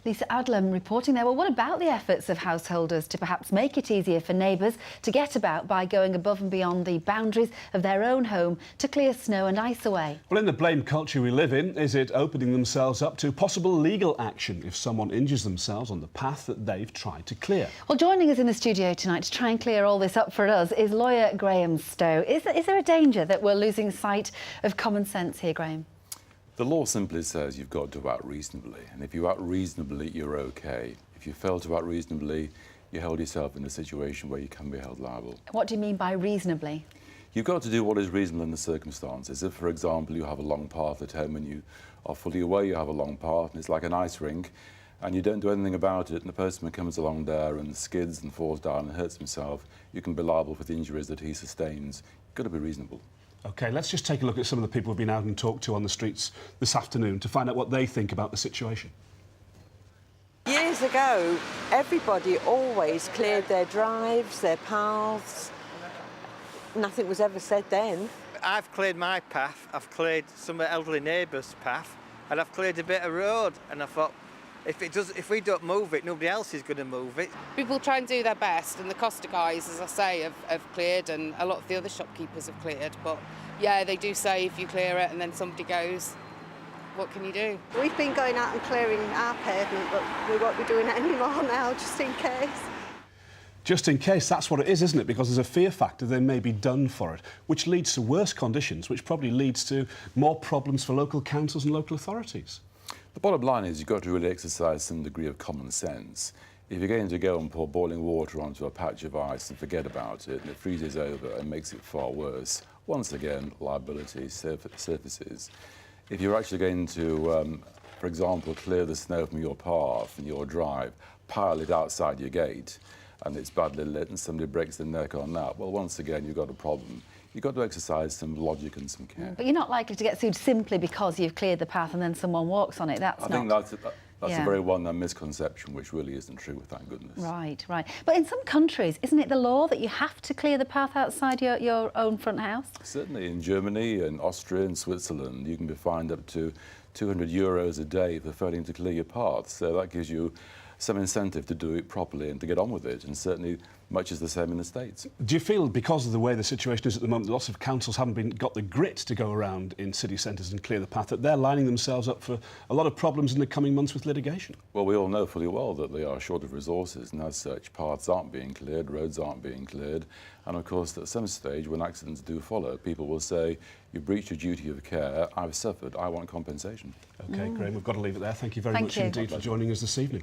Lisa Adlam reporting there. Well, what about the efforts of householders to perhaps make it easier for neighbours to get about by going above and beyond the boundaries of their own home to clear snow and ice away? Well, in the blame culture we live in, is it opening themselves up to possible legal action if someone injures themselves on the path that they've tried to clear? Well, joining us in the studio tonight to try and clear all this up for us is lawyer Grahame Stowe. Is there a danger that we're losing sight of common sense here, Grahame? The law simply says you've got to act reasonably, and if you act reasonably, you're okay. If you fail to act reasonably, you hold yourself in a situation where you can be held liable. What do you mean by reasonably? You've got to do what is reasonable in the circumstances. If, for example, you have a long path at home and you are fully aware you have a long path and it's like an ice rink, and you don't do anything about it, and the postman comes along there and skids and falls down and hurts himself, you can be liable for the injuries that he sustains. You've got to be reasonable. OK, let's just take a look at some of the people we've been out and talked to on the streets this afternoon to find out what they think about the situation. Years ago, everybody always cleared their drives, their paths. Nothing was ever said then. I've cleared my path, I've cleared some elderly neighbours' path, and I've cleared a bit of road, and I thought, if we don't move it, nobody else is going to move it. People try and do their best, and the Costa guys, as I say, have cleared, and a lot of the other shopkeepers have cleared. But yeah, they do say if you clear it and then somebody goes, what can you do? We've been going out and clearing our pavement, but we won't be doing it anymore now, just in case. Just in case, that's what it is, isn't it? Because there's a fear factor they may be done for it, which leads to worse conditions, which probably leads to more problems for local councils and local authorities. The bottom line is you've got to really exercise some degree of common sense. If you're going to go and pour boiling water onto a patch of ice and forget about it, and it freezes over and makes it far worse, once again, liability surfaces. If you're actually going to, for example, clear the snow from your path and your drive, pile it outside your gate, and it's badly lit and somebody breaks their neck on that, well, once again, you've got a problem. You've got to exercise some logic and some care. But you're not likely to get sued simply because you've cleared the path and then someone walks on it. I think that's a very well-known misconception, which really isn't true, thank goodness. Right, right. But in some countries, isn't it the law that you have to clear the path outside your own front house? Certainly in Germany and Austria and Switzerland, you can be fined up to €200 a day for failing to clear your path. So that gives you some incentive to do it properly and to get on with it, and certainly much is the same in the States. Do you feel, because of the way the situation is at the moment, lots of councils haven't got the grit to go around in city centres and clear the path, that they're lining themselves up for a lot of problems in the coming months with litigation? Well, we all know fully well that they are short of resources, and as such, paths aren't being cleared, roads aren't being cleared, and of course, at some stage, when accidents do follow, people will say, you breached your duty of care, I've suffered, I want compensation. OK, Grahame, we've got to leave it there. Thank you very much indeed for joining us this evening.